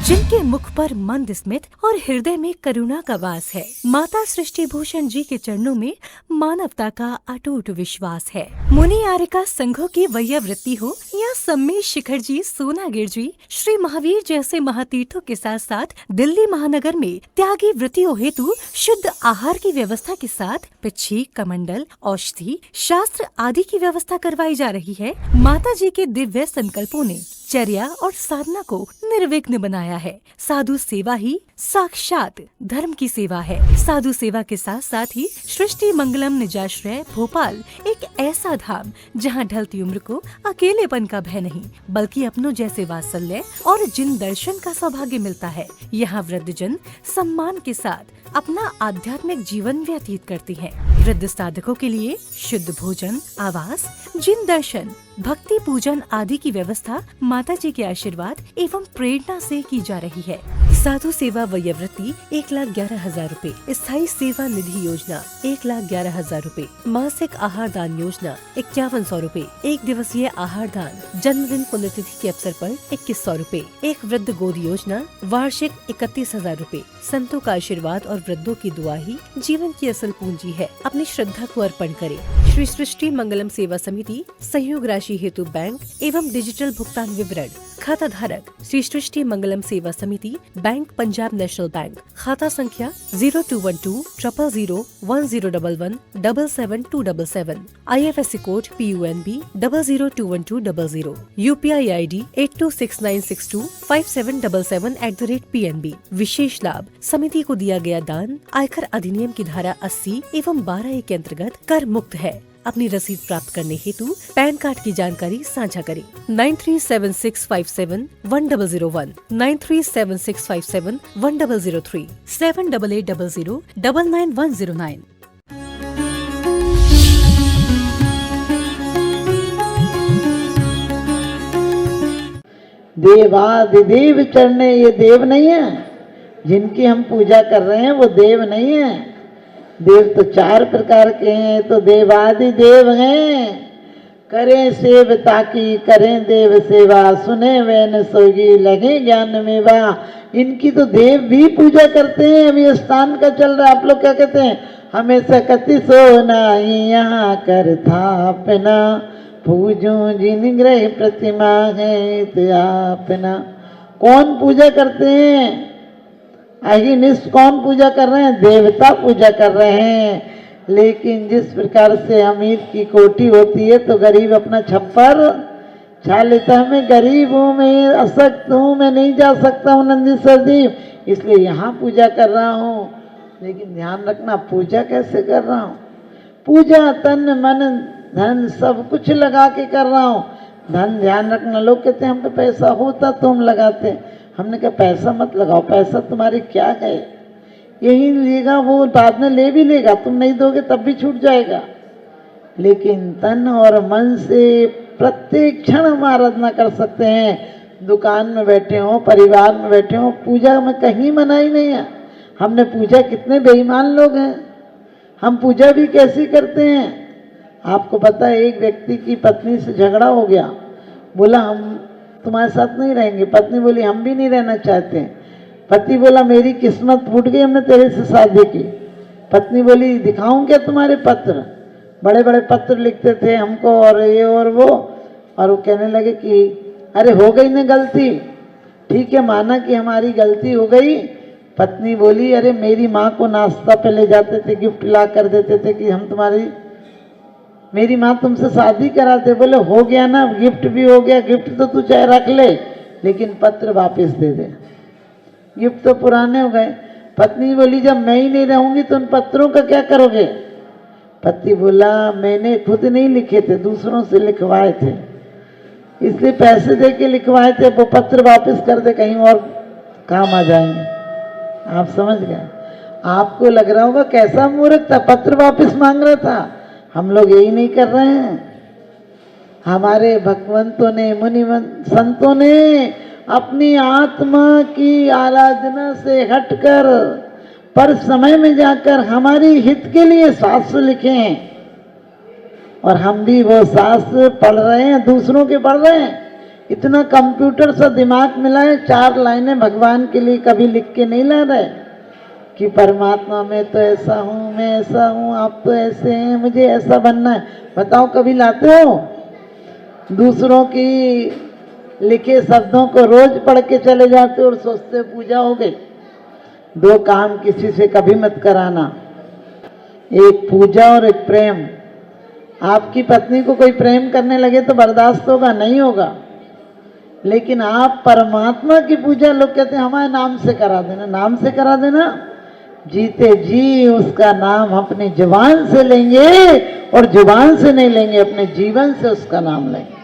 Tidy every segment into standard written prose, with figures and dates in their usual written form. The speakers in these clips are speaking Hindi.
जिनके मुख पर मंद स्मित और हृदय में करुणा का वास है। माता सृष्टि भूषण जी के चरणों में मानवता का अटूट विश्वास है। मुनि आर्यका संघों की वैयावृत्ति हो या सम्मेश शिखर जी, सोनागिर जी, श्री महावीर जैसे महातीर्थों के साथ साथ दिल्ली महानगर में त्यागी वृत्तियों हेतु शुद्ध आहार की व्यवस्था के साथ पिच्छी, कमंडल, औषधि, शास्त्र आदि की व्यवस्था करवाई जा रही है। माता जी के दिव्य संकल्पों ने चर्या और साधना को निर्विघ्न बनाया है। साधु सेवा ही साक्षात धर्म की सेवा है। साधु सेवा के साथ साथ ही सृष्टि मंगलम निजाश्रय भोपाल एक ऐसा धाम जहां ढलती उम्र को अकेलेपन का भय नहीं, बल्कि अपनों जैसे वात्सल्य और जिन दर्शन का सौभाग्य मिलता है। यहाँ वृद्धजन सम्मान के साथ अपना आध्यात्मिक जीवन व्यतीत करती हैं। वृद्ध साधकों के लिए शुद्ध भोजन, आवास, जिन दर्शन, भक्ति पूजन आदि की व्यवस्था माता जी के आशीर्वाद एवं प्रेरणा से की जा रही है। साधु सेवा वयोवृत्ति 1,11,000 रूपए, स्थायी सेवा निधि योजना 1,11,000 रूपए, मासिक आहार दान योजना 5100 रूपए, एक दिवसीय आहार दान जन्मदिन पुण्यतिथि के अवसर पर 2100 रूपए, एक वृद्ध गोद योजना वार्षिक 31,000 रूपए। संतों का आशीर्वाद और वृद्धों की दुआ ही जीवन की असल पूंजी है। अपनी श्रद्धा को अर्पण करें। श्री सृष्टि मंगलम सेवा समिति सहयोग राशि हेतु बैंक एवं डिजिटल भुगतान विवरण। खाता धारक श्री सृष्टि मंगलम सेवा समिति, बैंक पंजाब नेशनल बैंक, खाता संख्या 0212001011777277, IFSC code PUNB 00212000, UPI ID 8269625777@PNB। विशेष लाभ समिति को दिया गया दान आयकर अधिनियम की धारा 80 एवं 12A के अंतर्गत कर मुक्त है। अपनी रसीद प्राप्त करने हेतु पैन कार्ड की जानकारी साझा करें। 9376571001, 9376571003, 7800099109। देवादिदेव चढ़ने ये देव नहीं है, जिनकी हम पूजा कर रहे हैं वो देव नहीं है। देव तो 4 प्रकार के हैं, तो देवादि देव हैं। करें सेव ताकि करें देव सेवा, सुने वैन सोगी लगे ज्ञान मेवा। इनकी तो देव भी पूजा करते हैं। अभी स्नान का चल रहा है, आप लोग क्या कहते हैं? हमें सकति सोना यहाँ कर थापना, पूजो जिन ग्रह प्रतिमा है आपना। कौन पूजा करते हैं? अहिनिष्ठ कौन पूजा कर रहे हैं? देवता पूजा कर रहे हैं। लेकिन जिस प्रकार से अमीर की कोठी होती है तो गरीब अपना छप्पर छा लेता है। मैं गरीब हूँ, मैं असक्त हूँ, मैं नहीं जा सकता हूँ नंदी सरदीप, इसलिए यहाँ पूजा कर रहा हूँ। लेकिन ध्यान रखना, पूजा कैसे कर रहा हूँ? पूजा तन मन धन सब कुछ लगा के कर रहा हूँ। धन ध्यान रखना, लोग कहते हैं हम पे पैसा होता तो हम लगाते। हमने कहा पैसा मत लगाओ, पैसा तुम्हारी क्या है, यही लेगा वो बाद में ले भी लेगा, तुम नहीं दोगे तब भी छूट जाएगा। लेकिन तन और मन से प्रत्येक क्षण हम आराधना कर सकते हैं। दुकान में बैठे हो, परिवार में बैठे हो, पूजा में कहीं मनाही नहीं है। हमने पूजा, कितने बेईमान लोग हैं, हम पूजा भी कैसी करते हैं। आपको पता है, एक व्यक्ति की पत्नी से झगड़ा हो गया, बोला हम तुम्हारे साथ नहीं रहेंगे। पत्नी बोली हम भी नहीं रहना चाहते। पति बोला मेरी किस्मत फूट गई, हमने तेरे से शादी की। पत्नी बोली दिखाऊं क्या तुम्हारे पत्र? बड़े बड़े पत्र लिखते थे हमको और ये और वो। और वो कहने लगे कि अरे हो गई ना गलती, ठीक है माना कि हमारी गलती हो गई। पत्नी बोली अरे मेरी माँ को नाश्ता पे ले जाते थे, गिफ्ट ला कर देते थे कि हम तुम्हारी, मेरी माँ तुमसे शादी कराते। बोले हो गया ना, गिफ्ट भी हो गया, गिफ्ट तो तू चाहे रख ले लेकिन पत्र वापस दे दे, गिफ्ट तो पुराने हो गए। पत्नी बोली जब मैं ही नहीं रहूंगी तो उन पत्रों का क्या करोगे? पति बोला मैंने खुद नहीं लिखे थे, दूसरों से लिखवाए थे, इसलिए पैसे दे के लिखवाए थे। वो पत्र वापस कर दे, कहीं और काम आ जाएंगे। आप समझ गए? आपको लग रहा होगा कैसा मूर्ख था, पत्र वापस मांग रहा था। हम लोग यही नहीं कर रहे हैं। हमारे भगवंतों ने, मुनि संतों ने अपनी आत्मा की आराधना से हटकर पर समय में जाकर हमारी हित के लिए शास्त्र लिखे हैं। और हम भी वो शास्त्र पढ़ रहे हैं, दूसरों के पढ़ रहे हैं। इतना कंप्यूटर सा दिमाग मिला है, 4 लाइनें भगवान के लिए कभी लिख के नहीं ला रहे कि परमात्मा मैं तो ऐसा हूँ, मैं ऐसा हूँ, आप तो ऐसे हैं, मुझे ऐसा बनना है। बताओ कभी लाते हो? दूसरों की लिखे शब्दों को रोज पढ़ के चले जाते हो और सोचते हो पूजा हो गई। 2 काम किसी से कभी मत कराना, एक पूजा और एक प्रेम। आपकी पत्नी को कोई प्रेम करने लगे तो बर्दाश्त होगा? नहीं होगा। लेकिन आप परमात्मा की पूजा, लोग कहते हैं हमारे नाम से करा देना, नाम से करा देना, जीते जी उसका नाम अपनी जुबान से लेंगे, और जुबान से नहीं लेंगे, अपने जीवन से उसका नाम लेंगे।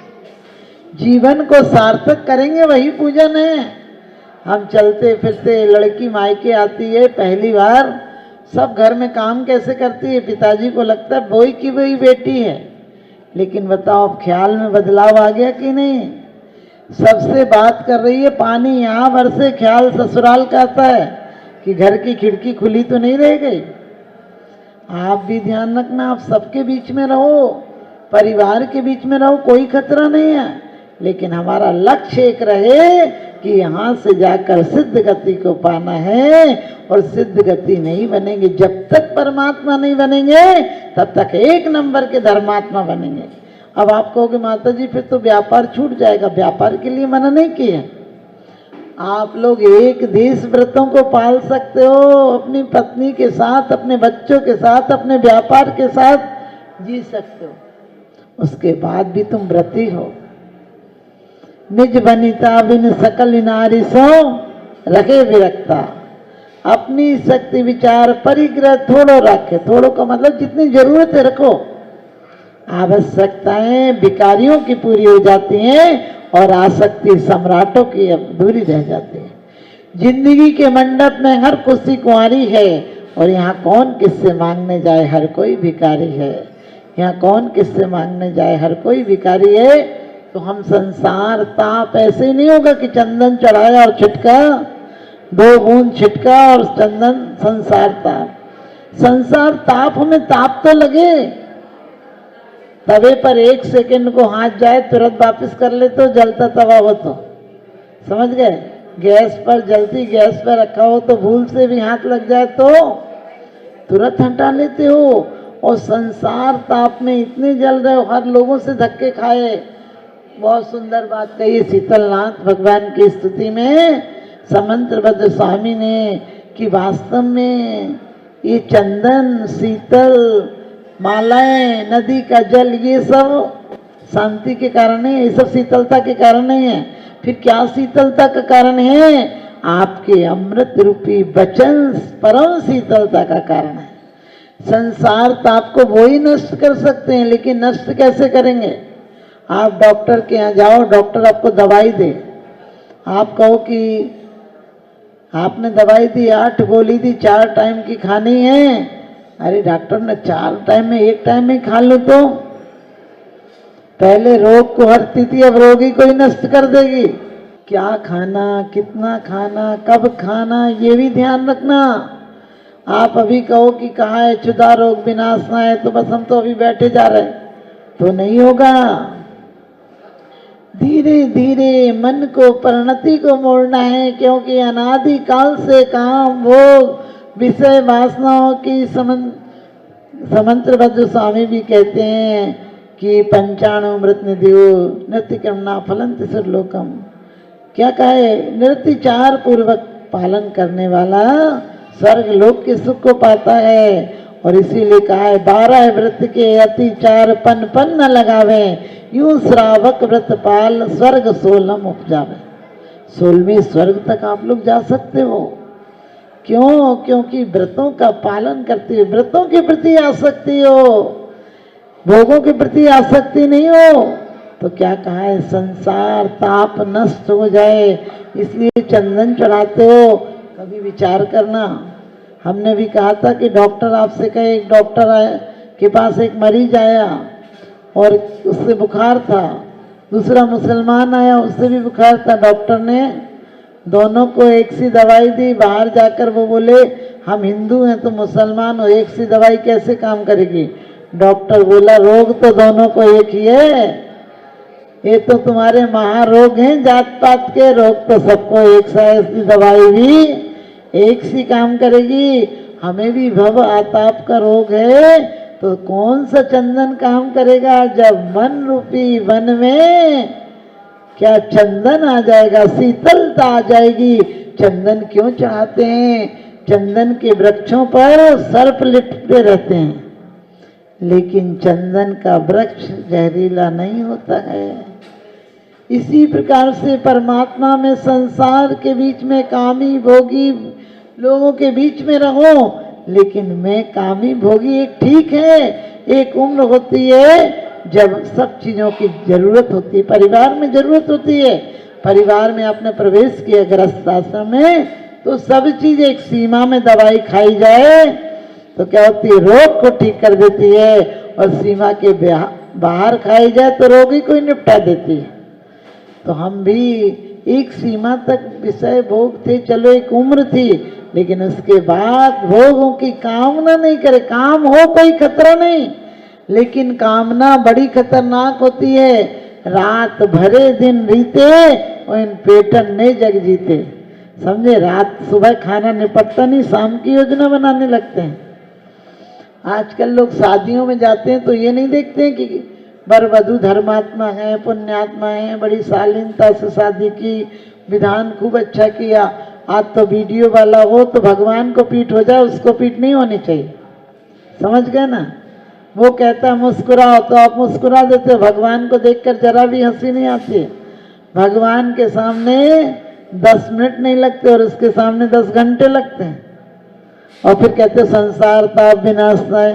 जीवन को सार्थक करेंगे, वही पूजन है। हम चलते फिरते, लड़की मायके आती है पहली बार, सब घर में काम कैसे करती है, पिताजी को लगता है वही की वही बेटी है। लेकिन बताओ अब ख्याल में बदलाव आ गया कि नहीं? सबसे बात कर रही है, पानी यहाँ बरसे, ख्याल ससुराल का आता है कि घर की खिड़की खुली तो नहीं रह गई। आप भी ध्यान रखना, आप सबके बीच में रहो, परिवार के बीच में रहो, कोई खतरा नहीं है। लेकिन हमारा लक्ष्य एक रहे कि यहाँ से जाकर सिद्ध गति को पाना है, और सिद्ध गति नहीं बनेंगे जब तक परमात्मा नहीं बनेंगे, तब तक 1 नंबर के धर्मात्मा बनेंगे। अब आप कहोगे माता जी फिर तो व्यापार छूट जाएगा। व्यापार के लिए मना नहीं किया। आप लोग एक देश व्रतों को पाल सकते हो, अपनी पत्नी के साथ, अपने बच्चों के साथ, अपने व्यापार के साथ जी सकते हो। उसके बाद भी तुम व्रती हो। निज बनिता बिन सकल नारी सो रखे विरक्ता। अपनी शक्ति विचार परिग्रह थोड़ो रखे। थोड़ो का मतलब जितनी जरूरत है रखो। आवश्यकताएं भिखारियों की पूरी हो जाती हैं और आसक्ति सम्राटों की अधूरी रह जाती है। जिंदगी के मंडप में हर खुशी कुंवारी है, और यहाँ कौन किससे मांगने जाए, हर कोई भिखारी है। यहाँ कौन किससे मांगने जाए, हर कोई भिखारी है। तो हम संसार ताप ऐसे ही नहीं होगा कि चंदन चढ़ाया और छिटका, 2 बूंद छिटका और चंदन। संसार ताप, संसार ताप, हमें ताप तो लगे। तवे पर 1 सेकंड को हाथ जाए तुरंत वापस कर ले तो जलता तवा हो तो, समझ गए? गैस पर जलती गैस पर रखा हो तो भूल से भी हाथ लग जाए तो तुरंत हटा लेते हो। और संसार ताप में इतने जल रहे हो, हर लोगों से धक्के खाए। बहुत सुंदर बात कही शीतलनाथ भगवान की स्तुति में समंत्रभद्र स्वामी ने, कि वास्तव में ये चंदन, शीतल मालाएं, नदी का जल, ये सब शांति के कारण है, ये सब शीतलता के कारण नहीं है। फिर क्या शीतलता का कारण है? आपके अमृत रूपी वचन परम शीतलता का कारण है। संसार ताप को वो ही नष्ट कर सकते हैं, लेकिन नष्ट कैसे करेंगे? आप डॉक्टर के यहाँ जाओ, डॉक्टर आपको दवाई दे, आप कहो कि आपने दवाई दी, 8 गोली दी, 4 टाइम की खानी है। अरे डॉक्टर ने 4 टाइम में 1 टाइम में खा लो तो पहले रोग को हरती थी, अब रोगी को ही नष्ट कर देगी। क्या खाना, कितना खाना, कब खाना, ये भी ध्यान रखना। आप अभी कहो कि कहाँ है क्षुधा रोग विनाशना है, तो बस हम तो अभी बैठे जा रहे हैं, तो नहीं होगा। धीरे धीरे मन को परिणति को मोड़ना है, क्योंकि अनादि काल से काम भोग विषय वासनाओं की समंत्रभद्र स्वामी भी कहते हैं कि पंचाणु मृत निधियो नृत्य करना फलंत सुरलोकम। क्या कहे? नृत्य 4 पूर्वक पालन करने वाला स्वर्ग लोक के सुख को पाता है। और इसीलिए कहा है 12 व्रत के अति 4 पन पन न लगावे, यूं श्रावक व्रत पाल स्वर्ग 16 उपजावे। 16वें स्वर्ग तक आप लोग जा सकते हो। क्यों? क्योंकि व्रतों का पालन करते हो, व्रतों के प्रति आसक्ति हो, भोगों के प्रति आसक्ति नहीं हो। तो क्या कहा है? संसार ताप नष्ट हो जाए, इसलिए चंदन चढ़ाते हो। कभी विचार करना। हमने भी कहा था कि डॉक्टर आपसे कहे, एक डॉक्टर आए के पास एक मरीज आया और उससे बुखार था, दूसरा मुसलमान आया, उससे भी बुखार था। डॉक्टर ने दोनों को एक सी दवाई दी। बाहर जाकर वो बोले हम हिंदू हैं तुम मुसलमान हो, एक सी दवाई कैसे काम करेगी? डॉक्टर बोला रोग तो दोनों को एक ही है, ये तो तुम्हारे महारोग हैं जात पात के। रोग तो सबको एक सा, ऐसी दवाई भी एक सी काम करेगी। हमें भी भव आताप का रोग है, तो कौन सा चंदन काम करेगा? जब मन रूपी वन में क्या चंदन आ जाएगा, शीतलता आ जाएगी। चंदन क्यों चढ़ाते हैं? चंदन के वृक्षों पर सर्प लिपटे रहते हैं, लेकिन चंदन का वृक्ष जहरीला नहीं होता है। इसी प्रकार से परमात्मा में, संसार के बीच में, कामी भोगी लोगों के बीच में रहो, लेकिन मैं कामी भोगी एक ठीक है। एक उम्र होती है जब सब चीजों की जरूरत होती है, परिवार में जरूरत होती है। परिवार में आपने प्रवेश किया गृहस्थ आश्रम में, तो सब चीज एक सीमा में दवाई खाई जाए तो क्या होती है? रोग को ठीक कर देती है। और सीमा के बाहर खाई जाए तो रोगी को ही निपटा देती है। तो हम भी एक सीमा तक विषय भोग थे, चलो एक उम्र थी, लेकिन उसके बाद भोगों की कामना नहीं करे। काम हो कोई खतरा नहीं, लेकिन कामना बड़ी खतरनाक होती है। रात भरे दिन रीते और इन पेटन ने जग जीते। समझे? रात सुबह खाना निपटता नहीं, शाम की योजना बनाने लगते हैं। आजकल लोग शादियों में जाते हैं तो ये नहीं देखते हैं कि वर वधू धर्मात्मा है, पुण्यात्मा है, बड़ी शालीनता से शादी की, विधान खूब अच्छा किया। आज तो वीडियो वाला हो तो भगवान को पीठ हो जाए, उसको पीठ नहीं होनी चाहिए। समझ गए ना? वो कहता है मुस्कुराओ तो आप मुस्कुरा देते हो, भगवान को देखकर जरा भी हंसी नहीं आती है। भगवान के सामने 10 मिनट नहीं लगते और उसके सामने 10 घंटे लगते हैं। और फिर कहते संसार ताप विनाशनाय।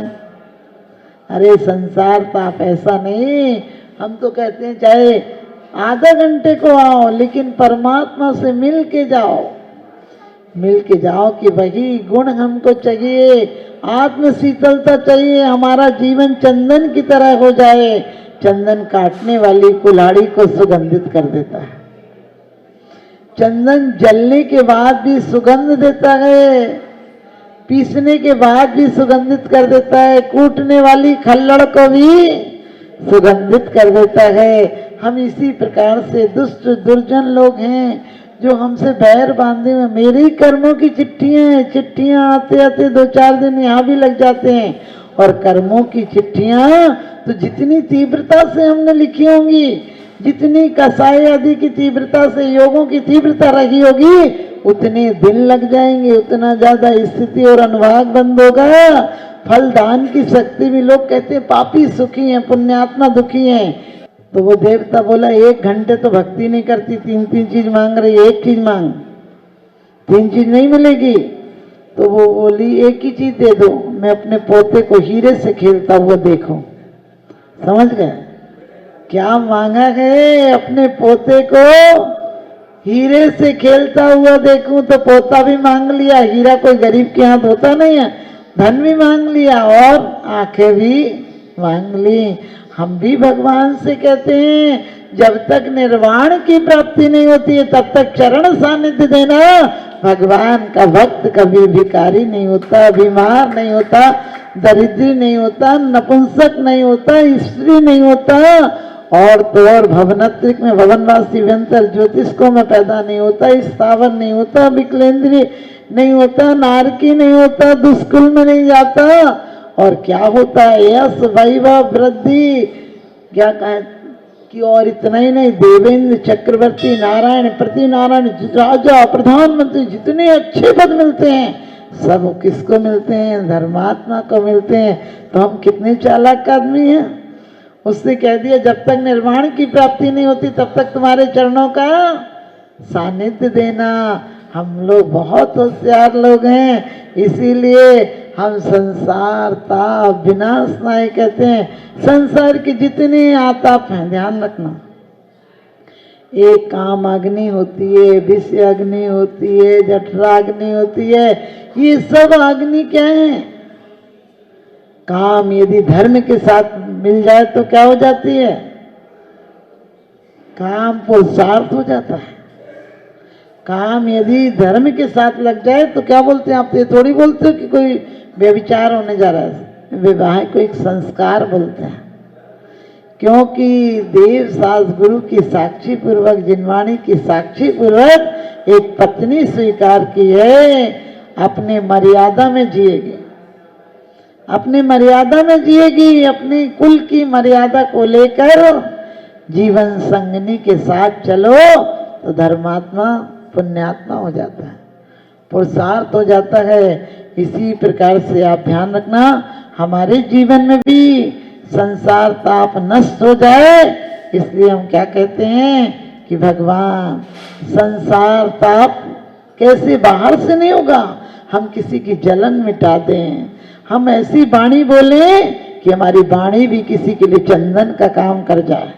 अरे संसार ताप ऐसा नहीं, हम तो कहते हैं चाहे आधा घंटे को आओ, लेकिन परमात्मा से मिल के जाओ। मिल के जाओ कि वही गुण हमको चाहिए, आत्म शीतलता चाहिए, हमारा जीवन चंदन की तरह हो जाए। चंदन काटने वाली कुल्हाड़ी को सुगंधित कर देता है। चंदन जलने के बाद भी सुगंध देता है, पीसने के बाद भी सुगंधित कर देता है, कूटने वाली खल्लड़ को भी सुगंधित कर देता है। हम इसी प्रकार से दुष्ट दुर्जन लोग हैं जो हमसे बैर बांधे हुए। मेरी कर्मों की चिट्ठियां आते आते 2-4 दिन यहाँ भी लग जाते हैं। और कर्मों की चिट्ठियां तो जितनी तीव्रता से हमने लिखी होंगी, जितनी कसाई आदि की तीव्रता से, योगों की तीव्रता रही होगी, उतने दिन लग जाएंगे, उतना ज्यादा स्थिति और अनुभाग बंद होगा। फलदान की शक्ति भी, लोग कहते हैं पापी सुखी हैं, पुण्यात्मा दुखी हैं। तो वो देवता बोला 1 घंटे तो भक्ति नहीं करती, 3 चीज मांग रही, एक चीज मांग, 3 चीज नहीं मिलेगी। तो वो बोली 1 ही चीज दे दो, मैं अपने पोते को हीरे से खेलता हुआ देखूं। समझ गए? क्या मांगा है? अपने पोते को हीरे से खेलता हुआ देखूं। तो पोता भी मांग लिया, हीरा कोई गरीब के हाथ होता नहीं है, धन भी मांग लिया और आंखें भी मांग ली। हम भी भगवान से कहते हैं जब तक निर्वाण की प्राप्ति नहीं होती है तब तक चरण सानिध्य देना। भगवान का भक्त कभी भिखारी नहीं होता, बीमार नहीं होता, दरिद्री नहीं होता, नपुंसक नहीं होता, स्त्री नहीं होता, और तो और भवनत्रिक में भवनवासी व्यंतर ज्योतिष्कों में पैदा नहीं होता, स्थावर नहीं होता, विकलेंद्री नहीं होता, नारकी नहीं होता, दुष्कुल में नहीं जाता। और क्या होता है? यश वैभव वृद्धि। क्या कहें कि और इतना ही नहीं, देवेंद्र चक्रवर्ती, नारायण, प्रति नारायण, राजा, प्रधानमंत्री, जितने अच्छे पद मिलते हैं सब किसको मिलते हैं? धर्मात्मा को मिलते हैं। तो हम कितने चालाक आदमी हैं। उसने कह दिया जब तक निर्वाण की प्राप्ति नहीं होती तब तक तुम्हारे चरणों का सानिध्य देना। हम लोग बहुत होशियार लोग हैं, इसीलिए हम संसार ताप विनाशनाय कहते हैं। संसार के जितने आताप हैं, ध्यान रखना, एक काम अग्नि होती है, विषय अग्नि होती है, जठरा अग्नि होती है, ये सब अग्नि क्या है? काम यदि धर्म के साथ मिल जाए तो क्या हो जाती है? काम पुरुषार्थ हो जाता है। काम यदि धर्म के साथ लग जाए तो क्या बोलते हैं आप? ये थोड़ी बोलते हो कि कोई व्यभिचार होने जा रहा है। विवाह को एक संस्कार बोलते हैं। क्योंकि देव सास गुरु की साक्षी पूर्वक, जिनवाणी की साक्षी पूर्वक एक पत्नी स्वीकार की है, अपने मर्यादा में जिएगी, अपनी मर्यादा में जिएगी, अपनी कुल की मर्यादा को लेकर जीवन संगनी के साथ चलो तो धर्मात्मा पुण्यात्मा हो जाता है, पुरुषार्थ हो जाता है। इसी प्रकार से आप ध्यान रखना, हमारे जीवन में भी संसार ताप नष्ट हो जाए, इसलिए हम क्या कहते हैं कि भगवान संसार ताप कैसे बाहर से नहीं होगा, हम किसी की जलन मिटा दें, हम ऐसी वाणी बोले कि हमारी वाणी भी किसी के लिए चंदन का काम कर जाए।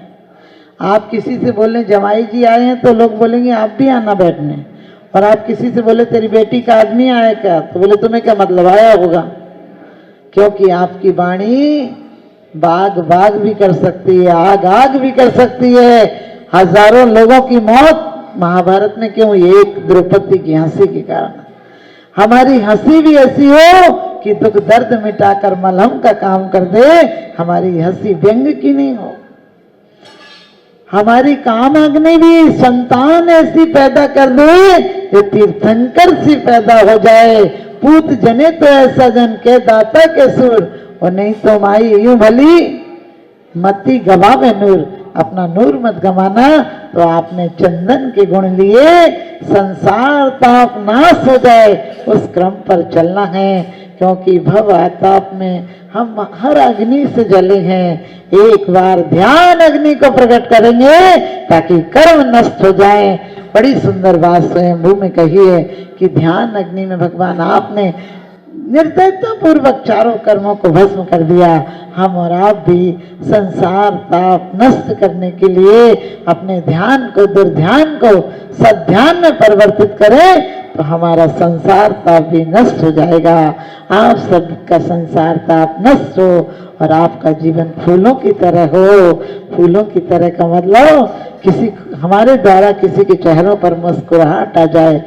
आप किसी से बोले जमाई जी आए हैं तो लोग बोलेंगे आप भी आना बैठने, और आप किसी से बोले तेरी बेटी का आदमी आया क्या, तो बोले तुम्हें क्या मतलब आया होगा, क्योंकि आपकी वाणी बाग बाग भी कर सकती है, आग आग भी कर सकती है। हजारों लोगों की मौत महाभारत में क्यों, एक द्रौपदी की हंसी के कारण। हमारी हंसी भी ऐसी हो कि दुख दर्द मिटाकर मलहम का काम कर दे, हमारी हंसी व्यंग की नहीं हो। हमारी काम अग्नि भी संतान ऐसी पैदा कर दे जो तीर्थंकर सी पैदा हो जाए, पूत जने तो ऐसा जन के दाता के सुर, और नहीं तो माई यूं भली मती गवावे नूर, अपना नूर मत गवाना। तो आपने चंदन के गुण लिए, संसार ताप नाश हो जाए उस क्रम पर चलना है, क्योंकि भव आताप में हम हर अग्नि से जले हैं। एक बार ध्यान अग्नि को प्रकट करेंगे ताकि कर्म नष्ट हो जाए। बड़ी सुंदर बात स्वयंभू में कही है कि ध्यान अग्नि में भगवान आपने निर्दयता पूर्वक चारों कर्मों को भस्म कर दिया। हम और आप भी संसार ताप नष्ट करने के लिए अपने ध्यान को, दुर्ध्यान को सद्ध्यान में परिवर्तित करें तो हमारा संसार ताप भी नष्ट हो जाएगा। आप सबका संसार ताप नष्ट हो और आपका जीवन फूलों की तरह हो। फूलों की तरह का मतलब किसी, हमारे द्वारा किसी के चेहरों पर मुस्कुराहट आ जाए।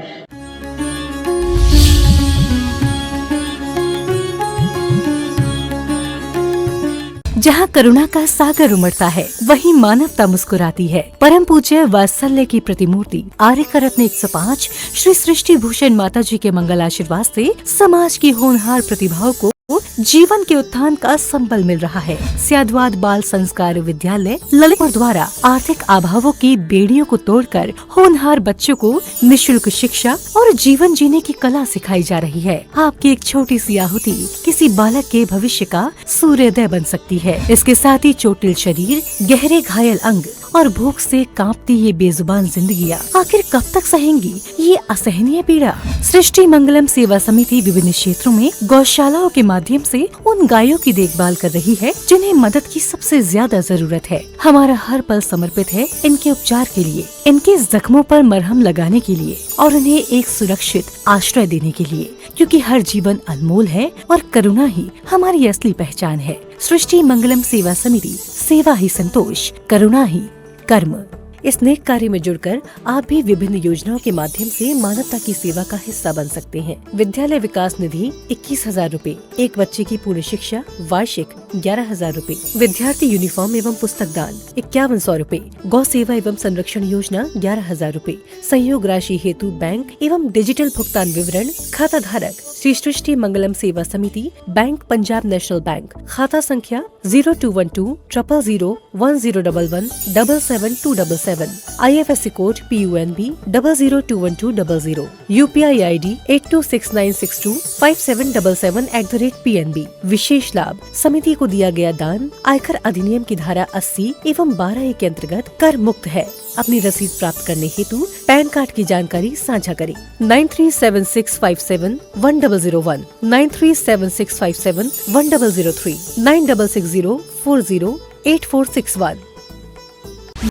जहाँ करुणा का सागर उमड़ता है वहीं मानवता मुस्कुराती है। परम पूज्य वात्सल्य की प्रतिमूर्ति आर्यका रत्न 105 श्री सृष्टि भूषण माता जी के मंगल आशीर्वाद से समाज की होनहार प्रतिभाओं को जीवन के उत्थान का संबल मिल रहा है। स्याद्वाद बाल संस्कार विद्यालय ललितपुर द्वारा आर्थिक अभावों की बेड़ियों को तोड़कर होनहार बच्चों को निशुल्क शिक्षा और जीवन जीने की कला सिखाई जा रही है। आपकी एक छोटी सी आहुति किसी बालक के भविष्य का सूर्योदय बन सकती है। इसके साथ ही चोटिल शरीर, गहरे घायल अंग और भूख से कांपती ये बेजुबान जिंदगियाँ आखिर कब तक सहेंगी ये असहनीय पीड़ा। सृष्टि मंगलम सेवा समिति विभिन्न क्षेत्रों में गौशालाओं के माध्यम से उन गायों की देखभाल कर रही है जिन्हें मदद की सबसे ज्यादा जरूरत है। हमारा हर पल समर्पित है इनके उपचार के लिए, इनके जख्मों पर मरहम लगाने के लिए और उन्हें एक सुरक्षित आश्रय देने के लिए, क्योंकि हर जीवन अनमोल है और करुणा ही हमारी असली पहचान है। सृष्टि मंगलम सेवा समिति, सेवा ही संतोष, करुणा ही कर्म। इस नेक कार्य में जुड़कर आप भी विभिन्न योजनाओं के माध्यम से मानवता की सेवा का हिस्सा बन सकते हैं। विद्यालय विकास निधि 21,000 रूपए, एक बच्चे की पूर्ण शिक्षा वार्षिक 11,000 रूपए, विद्यार्थी यूनिफॉर्म एवं पुस्तक दान 5100 रूपए, गौ सेवा एवं संरक्षण योजना 11,000 रूपए, संयोग राशि हेतु बैंक एवं डिजिटल भुगतान विवरण, खाता धारक श्री सृष्टि मंगलम सेवा समिति, बैंक पंजाब नेशनल बैंक, खाता संख्या 0212 000 1011 77277, IFSC code PUNB 0021200, UPI ID 8269625777@PNB। विशेष लाभ, समिति को दिया गया दान आयकर अधिनियम की धारा 80 एवं 12A के अंतर्गत कर मुक्त है। अपनी रसीद प्राप्त करने हेतु पैन कार्ड की जानकारी साझा करें। 9376571001, 9376571003, 9660408461।